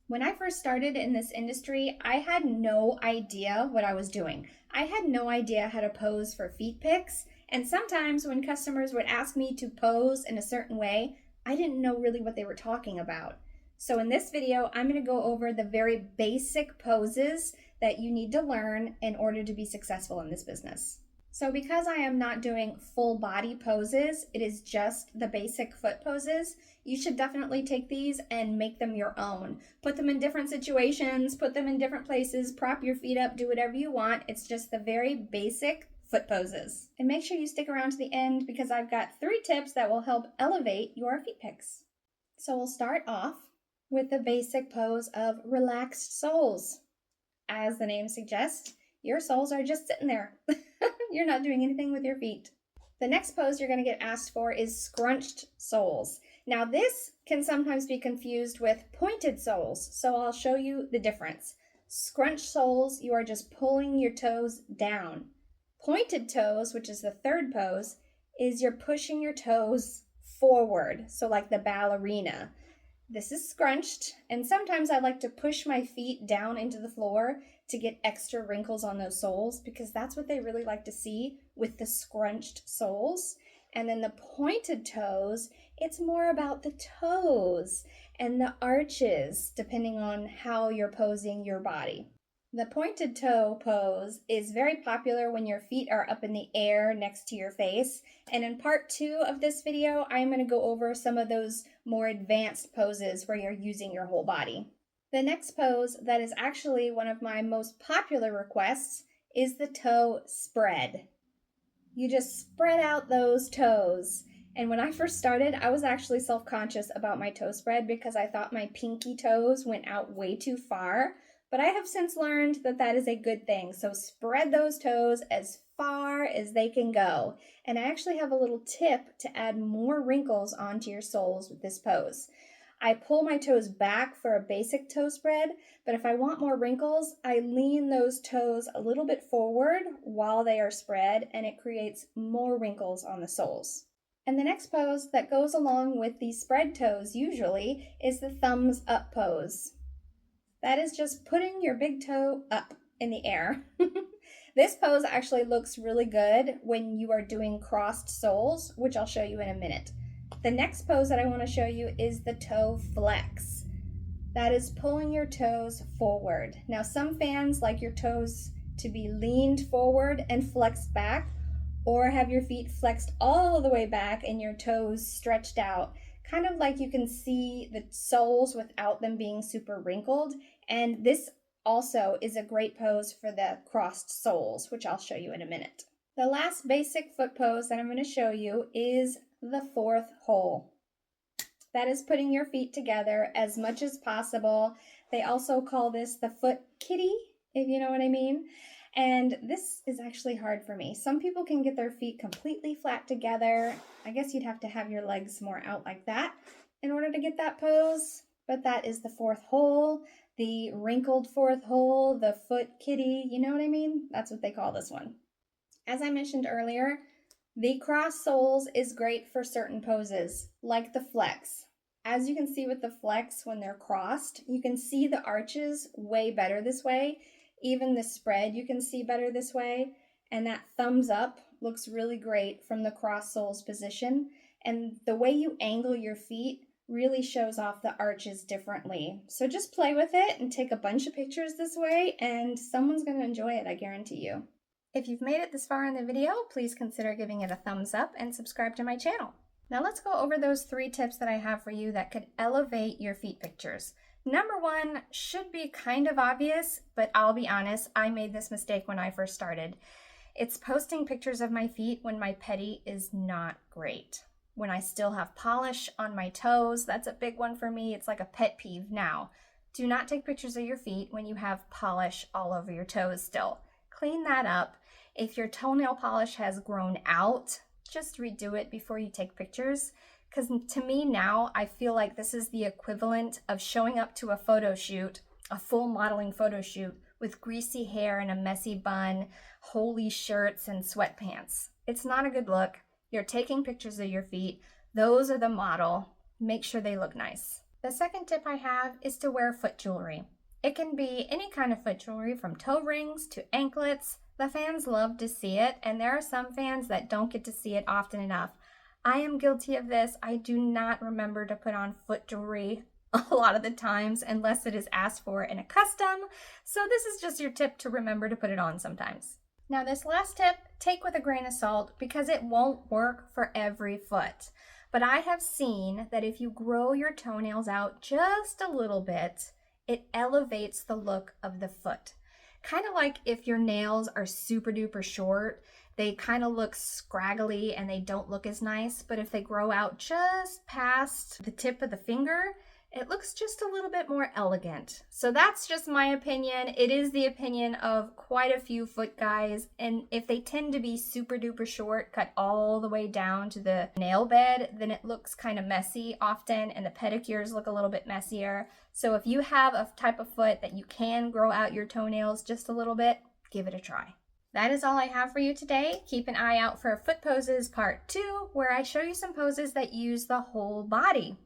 When I first started in this industry, I had no idea what I was doing. I had no idea how to pose for feet pics, and sometimes when customers would ask me to pose in a certain way, I didn't know really what they were talking about. So in this video, I'm going to go over the very basic poses that you need to learn in order to be successful in this business. So because I am not doing full body poses, it is just the basic foot poses, you should definitely take these and make them your own. Put them in different situations, put them in different places, prop your feet up, do whatever you want. It's just the very basic foot poses. And make sure you stick around to the end because I've got 3 tips that will help elevate your feet pics. So we'll start off with the basic pose of relaxed soles. As the name suggests, your soles are just sitting there. You're not doing anything with your feet. The next pose you're going to get asked for is scrunched soles. Now this can sometimes be confused with pointed soles, so I'll show you the difference. Scrunched soles, you are just pulling your toes down. Pointed toes, which is the third pose, is you're pushing your toes forward, so like the ballerina. This is scrunched, and sometimes I like to push my feet down into the floor to get extra wrinkles on those soles because that's what they really like to see with the scrunched soles. And then the pointed toes, it's more about the toes and the arches, depending on how you're posing your body. The pointed toe pose is very popular when your feet are up in the air next to your face. And in part 2 of this video, I'm going to go over some of those more advanced poses where you're using your whole body. The next pose that is actually one of my most popular requests is the toe spread. You just spread out those toes. And when I first started, I was actually self-conscious about my toe spread because I thought my pinky toes went out way too far. But I have since learned that that is a good thing. So spread those toes as far as they can go. And I actually have a little tip to add more wrinkles onto your soles with this pose. I pull my toes back for a basic toe spread, but if I want more wrinkles, I lean those toes a little bit forward while they are spread, and it creates more wrinkles on the soles. And the next pose that goes along with these spread toes usually is the thumbs up pose. That is just putting your big toe up in the air. This pose actually looks really good when you are doing crossed soles, which I'll show you in a minute. The next pose that I want to show you is the toe flex. That is pulling your toes forward. Now some fans like your toes to be leaned forward and flexed back, or have your feet flexed all the way back and your toes stretched out, kind of like you can see the soles without them being super wrinkled. And this also is a great pose for the crossed soles, which I'll show you in a minute. The last basic foot pose that I'm going to show you is the 4th hole. That is putting your feet together as much as possible. They also call this the foot kitty, if you know what I mean. And this is actually hard for me. Some people can get their feet completely flat together. I guess you'd have to have your legs more out like that in order to get that pose. But that is the 4th hole, the wrinkled 4th hole, the foot kitty, you know what I mean? That's what they call this one. As I mentioned earlier, the cross soles is great for certain poses, like the flex. As you can see with the flex when they're crossed, you can see the arches way better this way. Even the spread you can see better this way. And that thumbs up looks really great from the cross soles position. And the way you angle your feet really shows off the arches differently. So just play with it and take a bunch of pictures this way and someone's going to enjoy it, I guarantee you. If you've made it this far in the video, please consider giving it a thumbs up and subscribe to my channel. Now let's go over those 3 tips that I have for you that could elevate your feet pictures. Number 1 should be kind of obvious, but I'll be honest, I made this mistake when I first started. It's posting pictures of my feet when my pedi is not great. When I still have polish on my toes, that's a big one for me. It's like a pet peeve now. Do not take pictures of your feet when you have polish all over your toes still. Clean that up. If your toenail polish has grown out, just redo it before you take pictures. Because to me now, I feel like this is the equivalent of showing up to a photo shoot, a full modeling photo shoot, with greasy hair and a messy bun, holey shirts and sweatpants. It's not a good look. You're taking pictures of your feet. Those are the model. Make sure they look nice. The second tip I have is to wear foot jewelry. It can be any kind of foot jewelry from toe rings to anklets. The fans love to see it, and there are some fans that don't get to see it often enough. I am guilty of this. I do not remember to put on foot jewelry a lot of the times unless it is asked for in a custom. So this is just your tip to remember to put it on sometimes. Now this last tip, take with a grain of salt because it won't work for every foot. But I have seen that if you grow your toenails out just a little bit, it elevates the look of the foot. Kind of like if your nails are super duper short, they kind of look scraggly and they don't look as nice. But if they grow out just past the tip of the finger, it looks just a little bit more elegant. So that's just my opinion. It is the opinion of quite a few foot guys. And if they tend to be super duper short, cut all the way down to the nail bed, then it looks kind of messy often and the pedicures look a little bit messier. So if you have a type of foot that you can grow out your toenails just a little bit, give it a try. That is all I have for you today. Keep an eye out for Foot Poses Part 2, where I show you some poses that use the whole body.